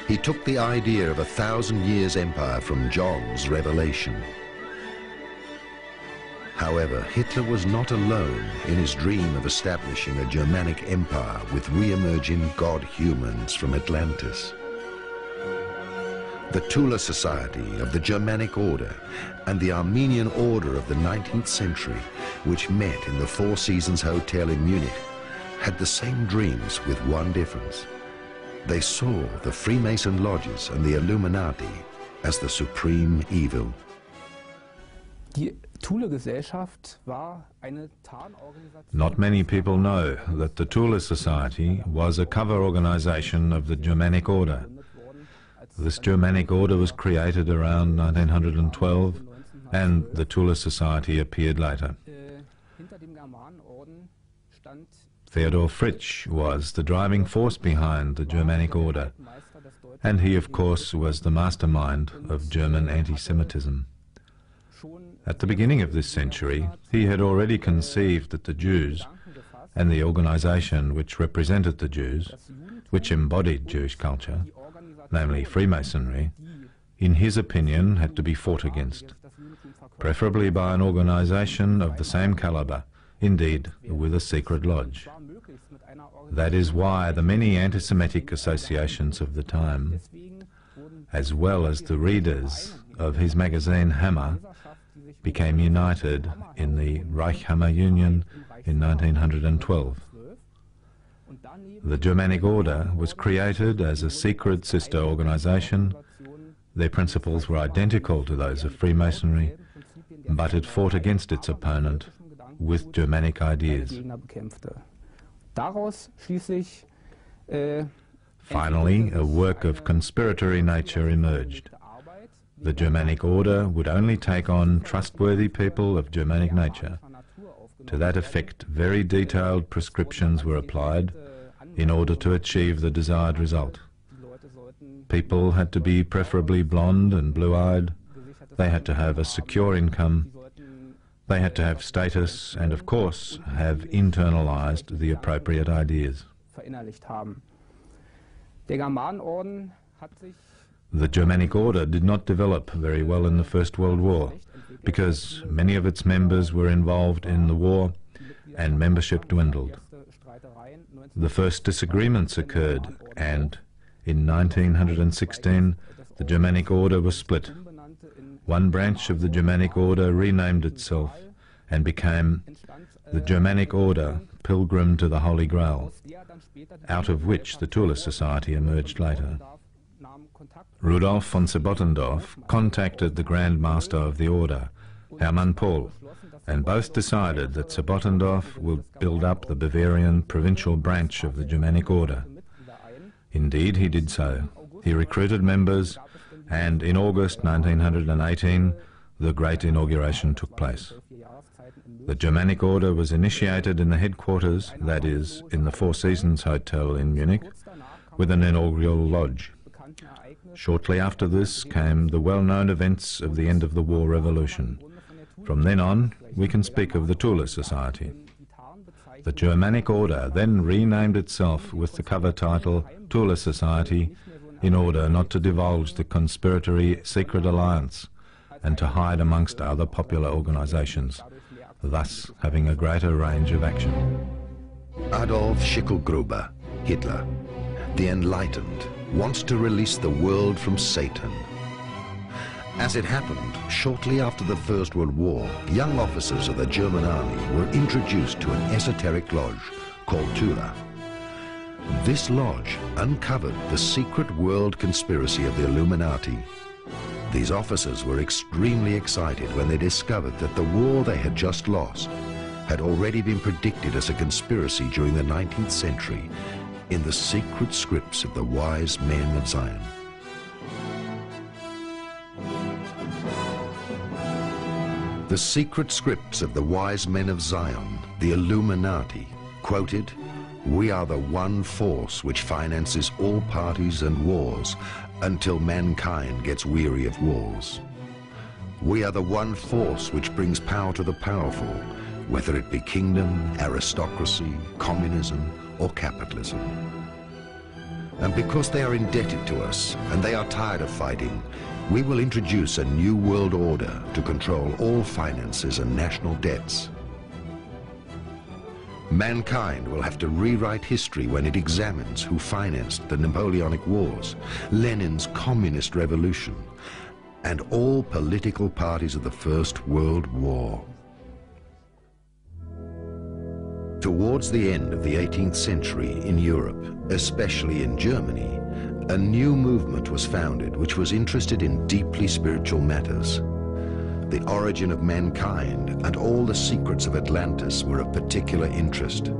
He took the idea of 1,000 years empire from John's revelation. However, Hitler was not alone in his dream of establishing a Germanic empire with re-emerging god-humans from Atlantis. The Tula Society of the Germanic Order and the Armenian Order of the 19th century, which met in the Four Seasons Hotel in Munich, had the same dreams with one difference. They saw the Freemason lodges and the Illuminati as the supreme evil. Not many people know that the Tula Society was a cover organization of the Germanic Order. This Germanic Order was created around 1912, and the Tula Society appeared later. Theodor Fritsch was the driving force behind the Germanic Order, and he, of course, was the mastermind of German anti-Semitism. At the beginning of this century, he had already conceived that the Jews, and the organization which represented the Jews, which embodied Jewish culture, namely Freemasonry, in his opinion had to be fought against, preferably by an organization of the same caliber, indeed with a secret lodge. That is why the many anti-Semitic associations of the time, as well as the readers of his magazine Hammer, became united in the Reichshammer Union in 1912. The Germanic Order was created as a secret sister organization. Their principles were identical to those of Freemasonry, but it fought against its opponent with Germanic ideas. Finally, a work of conspiratory nature emerged. The Germanic Order would only take on trustworthy people of Germanic nature. To that effect, very detailed prescriptions were applied in order to achieve the desired result. People had to be preferably blonde and blue-eyed. They had to have a secure income. They had to have status and, of course, have internalized the appropriate ideas. The Germanic Order did not develop very well in the First World War because many of its members were involved in the war and membership dwindled. The first disagreements occurred, and in 1916 the Germanic Order was split. One branch of the Germanic Order renamed itself and became the Germanic Order Pilgrim to the Holy Grail, out of which the Tula Society emerged later. Rudolf von Sebottendorf contacted the Grand Master of the Order, Hermann Pohl, and both decided that Sebottendorf would build up the Bavarian provincial branch of the Germanic Order. Indeed, he did so. He recruited members, and in August 1918, the great inauguration took place. The Germanic Order was initiated in the headquarters, that is, in the Four Seasons Hotel in Munich, with an inaugural lodge. Shortly after this came the well-known events of the end of the War Revolution. From then on, we can speak of the Tula Society. The Germanic Order then renamed itself with the cover title Tula Society in order not to divulge the conspiratory secret alliance and to hide amongst other popular organizations, thus having a greater range of action. Adolf Schicklgruber, Hitler, the Enlightened, wants to release the world from Satan. As it happened, shortly after the First World War, young officers of the German army were introduced to an esoteric lodge called Tula. This lodge uncovered the secret world conspiracy of the Illuminati. These officers were extremely excited when they discovered that the war they had just lost had already been predicted as a conspiracy during the 19th century in the secret scripts of the wise men of Zion. The secret scripts of the wise men of Zion, the Illuminati, quoted, "We are the one force which finances all parties and wars until mankind gets weary of wars. We are the one force which brings power to the powerful, whether it be kingdom, aristocracy, communism, or capitalism. And because they are indebted to us and they are tired of fighting, we will introduce a new world order to control all finances and national debts. Mankind will have to rewrite history when it examines who financed the Napoleonic Wars, Lenin's Communist Revolution, and all political parties of the First World War. Towards the end of the 18th century in Europe, especially in Germany, a new movement was founded which was interested in deeply spiritual matters. The origin of mankind and all the secrets of Atlantis were of particular interest.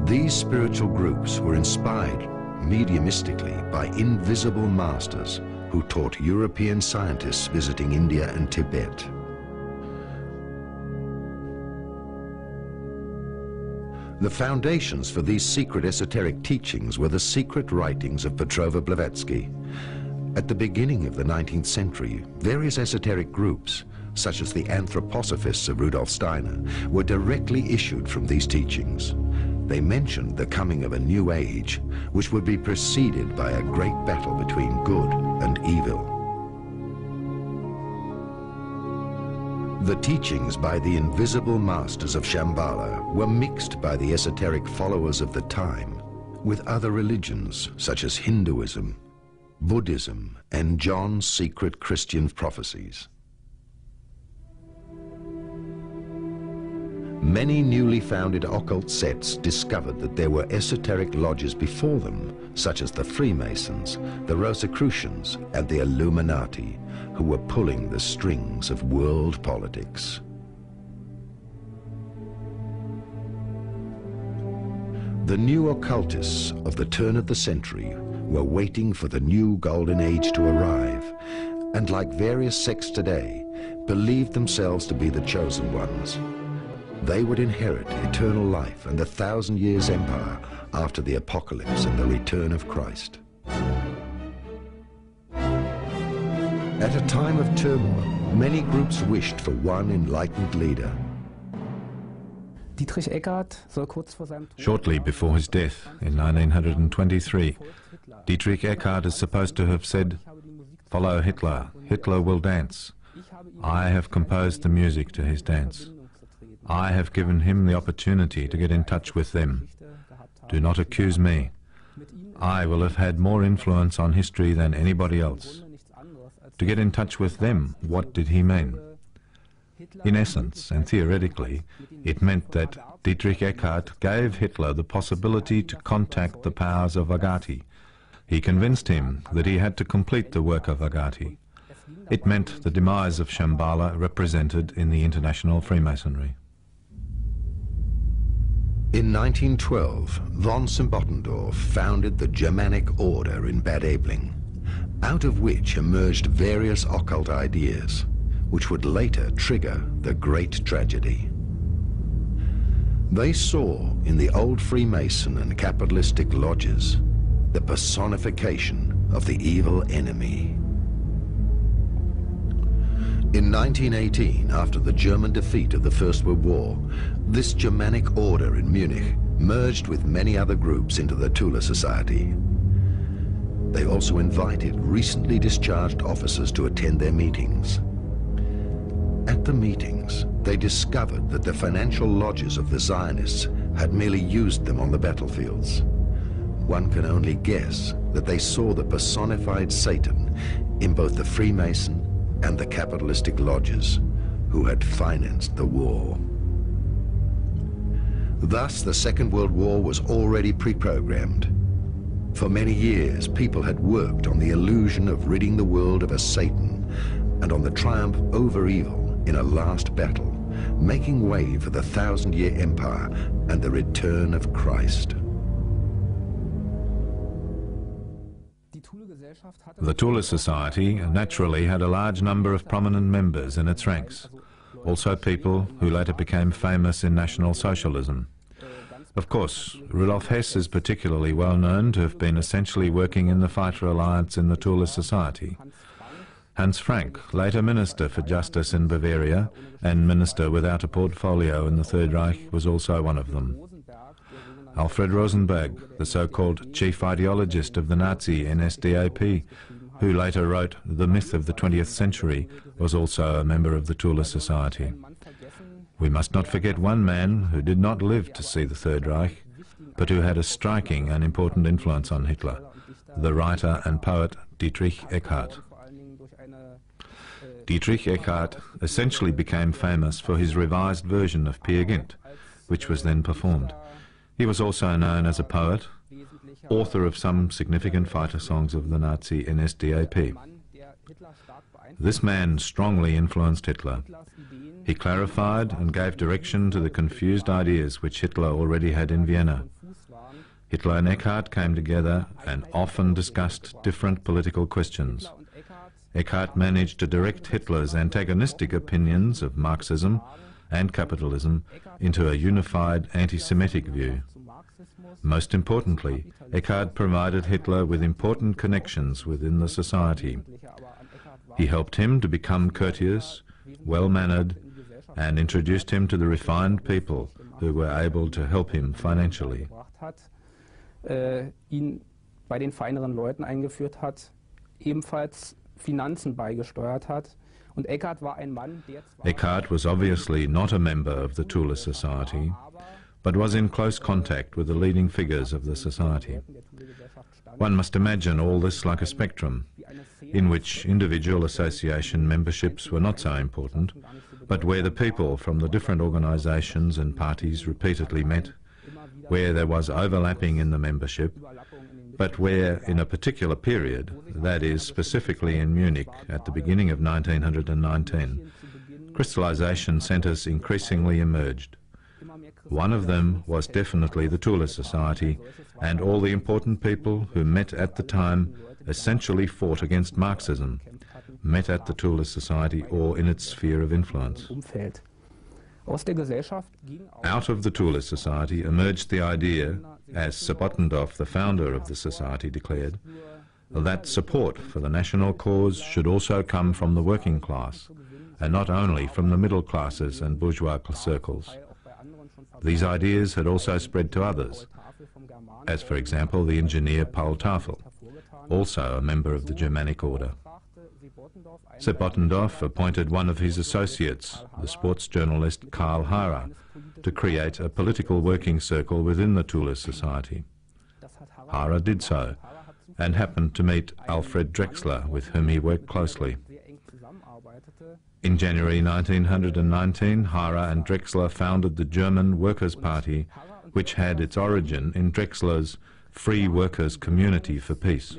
These spiritual groups were inspired mediumistically by invisible masters who taught European scientists visiting India and Tibet. The foundations for these secret esoteric teachings were the secret writings of Petrova Blavatsky. At the beginning of the 19th century, various esoteric groups, such as the anthroposophists of Rudolf Steiner, were directly issued from these teachings. They mentioned the coming of a new age, which would be preceded by a great battle between good and evil. The teachings by the invisible masters of Shambhala were mixed by the esoteric followers of the time with other religions such as Hinduism, Buddhism, and John's secret Christian prophecies. Many newly founded occult sects discovered that there were esoteric lodges before them, such as the Freemasons, the Rosicrucians, and the Illuminati, who were pulling the strings of world politics. The new occultists of the turn of the century were waiting for the new golden age to arrive, and like various sects today, believed themselves to be the chosen ones. They would inherit eternal life and the 1,000 years empire after the apocalypse and the return of Christ. At a time of turmoil, many groups wished for one enlightened leader. Shortly before his death in 1923, Dietrich Eckart is supposed to have said, "Follow Hitler, Hitler will dance. I have composed the music to his dance. I have given him the opportunity to get in touch with them. Do not accuse me. I will have had more influence on history than anybody else." To get in touch with them, what did he mean? In essence, and theoretically, it meant that Dietrich Eckart gave Hitler the possibility to contact the powers of Agati. He convinced him that he had to complete the work of Agati. It meant the demise of Shambhala represented in the international Freemasonry. In 1912, von Symbottendorf founded the Germanic Order in Bad Aibling, out of which emerged various occult ideas, which would later trigger the Great Tragedy. They saw in the old Freemason and capitalistic lodges the personification of the evil enemy. In 1918, after the German defeat of the First World War, this Germanic order in Munich merged with many other groups into the Thule Society. They also invited recently discharged officers to attend their meetings. At the meetings, they discovered that the financial lodges of the Zionists had merely used them on the battlefields. One can only guess that they saw the personified Satan in both the Freemason and the capitalistic lodges who had financed the war. Thus, the Second World War was already pre-programmed. For many years, people had worked on the illusion of ridding the world of a Satan and on the triumph over evil in a last battle, making way for the 1,000-year empire and the return of Christ. The Thule Society naturally had a large number of prominent members in its ranks, also people who later became famous in National Socialism. Of course, Rudolf Hess is particularly well known to have been essentially working in the Fighter Alliance in the Thule Society. Hans Frank, later Minister for Justice in Bavaria and Minister without a portfolio in the Third Reich, was also one of them. Alfred Rosenberg, the so-called chief ideologist of the Nazi NSDAP, who later wrote The Myth of the 20th Century, was also a member of the Thule Society. We must not forget one man who did not live to see the Third Reich, but who had a striking and important influence on Hitler, the writer and poet Dietrich Eckart. Dietrich Eckart essentially became famous for his revised version of Peer Gynt, which was then performed. He was also known as a poet, author of some significant fighter songs of the Nazi NSDAP. This man strongly influenced Hitler. He clarified and gave direction to the confused ideas which Hitler already had in Vienna. Hitler and Eckart came together and often discussed different political questions. Eckart managed to direct Hitler's antagonistic opinions of Marxism and capitalism into a unified anti-Semitic view. Most importantly, Eckart provided Hitler with important connections within the society. He helped him to become courteous, well-mannered, and introduced him to the refined people who were able to help him financially. Ihn bei den feineren Leuten eingeführt hat, ebenfalls Finanzen beigesteuert hat. Und Eckart war ein Mann, der Eckart was obviously not a member of the Thule Society, but was in close contact with the leading figures of the society. One must imagine all this like a spectrum, in which individual association memberships were not so important, but where the people from the different organizations and parties repeatedly met, where there was overlapping in the membership, but where in a particular period, that is specifically in Munich at the beginning of 1919, crystallization centers increasingly emerged. One of them was definitely the Thule Society, and all the important people who met at the time essentially fought against Marxism, met at the Thule Society or in its sphere of influence. Out of the Thule Society emerged the idea, as Sebottendorf, the founder of the society, declared, that support for the national cause should also come from the working class, and not only from the middle classes and bourgeois circles. These ideas had also spread to others, as for example the engineer Paul Tafel, also a member of the Germanic Order. Sebottendorf appointed one of his associates, the sports journalist Karl Hara, to create a political working circle within the Thule Society. Hara did so, and happened to meet Alfred Drexler, with whom he worked closely. In January 1919, Hara and Drexler founded the German Workers' Party, which had its origin in Drexler's Free Workers' Community for Peace.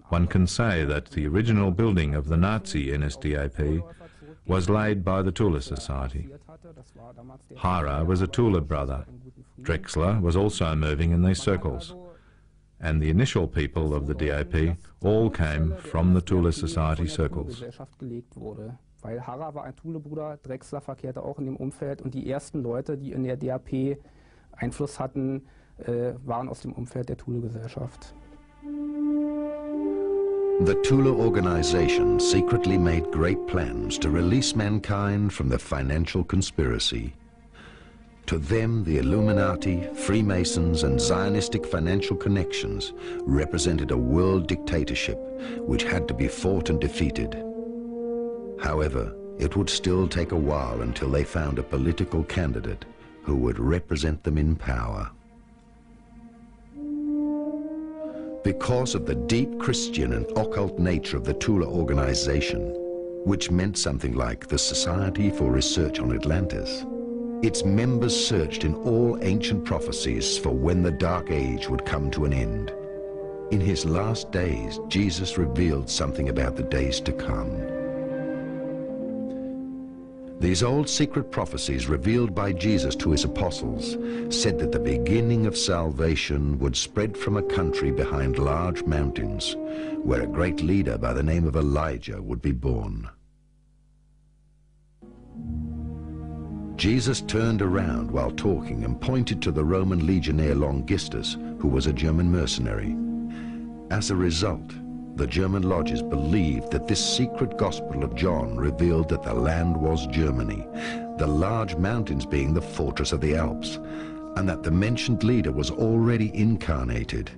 One can say that the original building of the Nazi NSDAP was laid by the Thule Society. Hara was a Thule brother. Drexler was also moving in these circles. And the initial people of the DAP all came from the Thule Society circles. Weil Hara war ein Thule-Bruder, Drexler verkehrte auch in dem Umfeld, und die ersten Leute, die in der DAP Einfluss hatten, waren aus dem Umfeld der Thule-Gesellschaft. The Thule organization secretly made great plans to release mankind from the financial conspiracy. To them, the Illuminati, Freemasons, and Zionistic financial connections represented a world dictatorship which had to be fought and defeated. However, it would still take a while until they found a political candidate who would represent them in power. Because of the deep Christian and occult nature of the Thule organization, which meant something like the Society for Research on Atlantis, its members searched in all ancient prophecies for when the Dark Age would come to an end. In his last days, Jesus revealed something about the days to come. These old secret prophecies revealed by Jesus to his apostles said that the beginning of salvation would spread from a country behind large mountains, where a great leader by the name of Elijah would be born. Jesus turned around while talking and pointed to the Roman legionnaire Longistus, who was a German mercenary. As a result, the German lodges believed that this secret gospel of John revealed that the land was Germany, the large mountains being the fortress of the Alps, and that the mentioned leader was already incarnated